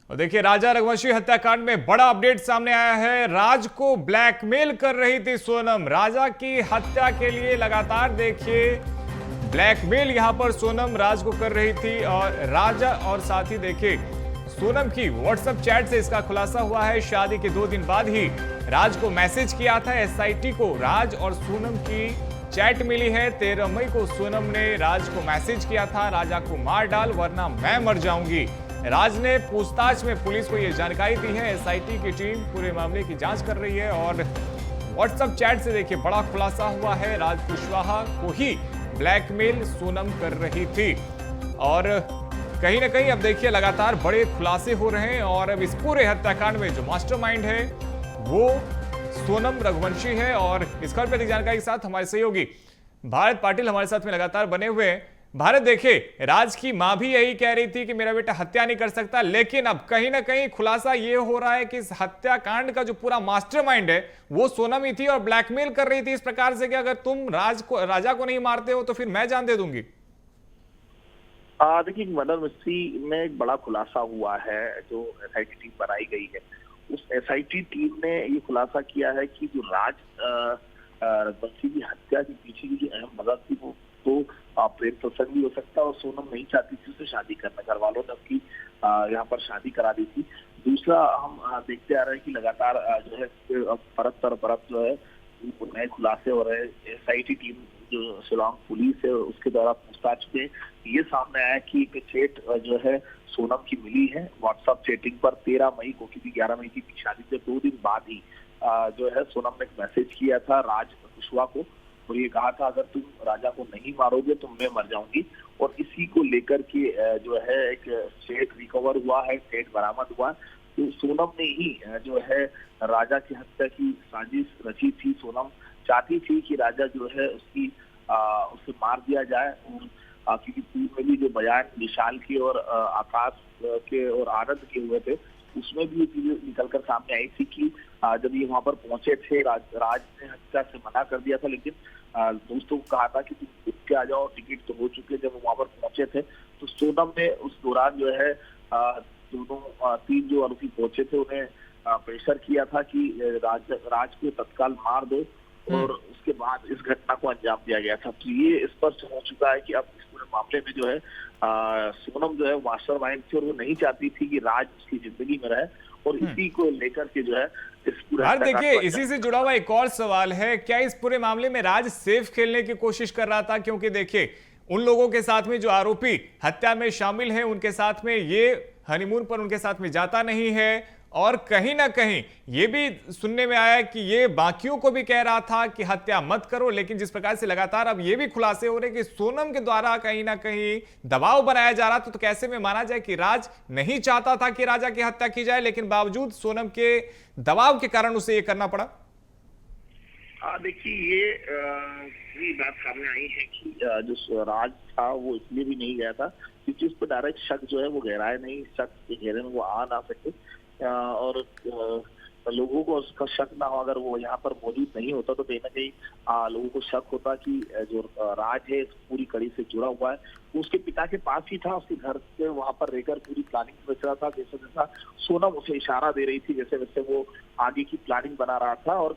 और देखिए, राजा रघुवंशी हत्याकांड में बड़ा अपडेट सामने आया है। राज को ब्लैकमेल कर रही थी सोनम। राजा की हत्या के लिए लगातार देखिए ब्लैकमेल यहां पर सोनम राज को कर रही थी। और राजा और साथ ही देखिए सोनम की व्हाट्सएप चैट से इसका खुलासा हुआ है। शादी के 2 दिन बाद ही राज को मैसेज किया था एसआईटी को। राज और सोनम की चैट मिली है। 13 मई को सोनम ने राज को मैसेज किया था, राजा को मार डाल वरना मैं मर जाऊंगी। राज ने पूछताछ में पुलिस को यह जानकारी दी है। एसआईटी की टीम पूरे मामले की जांच कर रही है। और व्हाट्सएप चैट से देखिए बड़ा खुलासा हुआ है। राज कुशवाहा को ही ब्लैकमेल सोनम कर रही थी। और कहीं ना कहीं अब देखिए लगातार बड़े खुलासे हो रहे हैं। और अब इस पूरे हत्याकांड में जो मास्टरमाइंड है वो सोनम रघुवंशी है। और इस खबर पर अधिक जानकारी के साथ हमारे सहयोगी भारत पाटिल हमारे साथ में लगातार बने हुए हैं। भारत, देखिए राज की मां भी यही कह रही थी कि मेरा बेटा हत्या नहीं कर सकता, लेकिन अब कहीं ना कहीं खुलासा ये हो रहा है कि इस हत्याकांड का जो पूरा मास्टरमाइंड है वो सोनम ही थी और ब्लैकमेल कर रही थी इस प्रकार से कि अगर तुम राजा को नहीं मारते हो तो फिर मैं जान दे दूंगी। देखिए, मर्डर मिस्ट्री में एक बड़ा खुलासा हुआ है जो एसआईटी टीम बनाई गई है। उस एसआईटी टीम ने ये खुलासा किया है कि जो राज रघुवंशी की हत्या के पीछे की जो अहम मदद थी वो तो प्रेम प्रसंग भी हो सकता है। और सोनम नहीं चाहती थी उससे शादी करना, घर वालों ने उसकी यहाँ पर शादी करा दी थी। दूसरा, हम देखते आ रहे हैं कि लगातार जो है परत जो है नए खुलासे हो रहे हैं। एसआईटी टीम जो शिलांग पुलिस है उसके द्वारा पूछताछ में ये सामने आया कि एक चैट जो है सोनम की मिली है व्हाट्सएप चैटिंग पर 13 मई को, क्योंकि 11 मई की शादी से 2 दिन बाद ही जो है सोनम ने एक मैसेज किया था राज कुशवाहा को और ये कहा था अगर तुम राजा को नहीं मारोगे तो मैं मर जाऊंगी। और इसी को लेकर के जो है एक चैट रिकवर हुआ है, चैट बरामद हुआ। तो सोनम ने ही जो है राजा की हत्या की साजिश रची थी। सोनम चाहती थी कि राजा जो है उसे मार दिया जाए। और क्योंकि पूर्व में भी जो बयान विशाल के और आकाश के और आनंद के हुए थे उसमें भी ये चीजें निकलकर सामने आई थी कि जब ये वहां पर पहुंचे थे राज ने हत्या से मना कर दिया था, लेकिन दोस्तों को कहा था कि तुम उठ के आ जाओ, टिकट तो हो चुके। जब वहां पर पहुंचे थे तो सोनम ने उस दौरान जो है दोनों 3 जो आरोपी पहुंचे थे उन्हें प्रेशर किया था कि राज को तत्काल मार दो और उसके बाद इस घटना को अंजाम दिया गया था। तो ये स्पष्ट हो चुका है कि अब इस पूरे मामले में जो है सोनम जो है मास्टरमाइंड थी और वो नहीं चाहती थी कि राज उसकी जिंदगी में रहे। और इसी को लेकर के जो है इस पूरे देखिए इसी से जुड़ा हुआ एक और सवाल है, क्या इस पूरे मामले में राज सेफ खेलने की कोशिश कर रहा था? क्योंकि देखिए उन लोगों के साथ में जो आरोपी हत्या में शामिल हैं उनके साथ में ये हनीमून पर उनके साथ में जाता नहीं है। और कहीं ना कहीं ये भी सुनने में आया कि ये बाकियों को भी कह रहा था कि हत्या मत करो। लेकिन जिस प्रकार से लगातार अब ये भी खुलासे हो रहे कि सोनम के द्वारा कहीं ना कहीं दबाव बनाया जा रहा था, तो कैसे में माना जाए कि राज नहीं चाहता था कि राजा की हत्या की जाए, लेकिन बावजूद सोनम के दबाव के कारण उसे ये करना पड़ा। देखिए ये बात सामने आई है कि जो राज था वो इसलिए भी नहीं गया था क्योंकि उस पर डायरेक्ट शक जो है वो गहराए नहीं, शक के घेरे में वो आ ना सके। और लोगों को उसका शक ना हो, अगर वो यहाँ पर मौजूद नहीं होता तो कहीं ना कहीं लोगों को शक होता कि जो राज है पूरी कड़ी से जुड़ा हुआ है। वो उसके पिता के पास ही था, उसके घर से वहां पर रहकर पूरी प्लानिंग रच रहा था। जैसा जैसा सोनम उसे इशारा दे रही थी वैसे वैसे वो आगे की प्लानिंग बना रहा था। और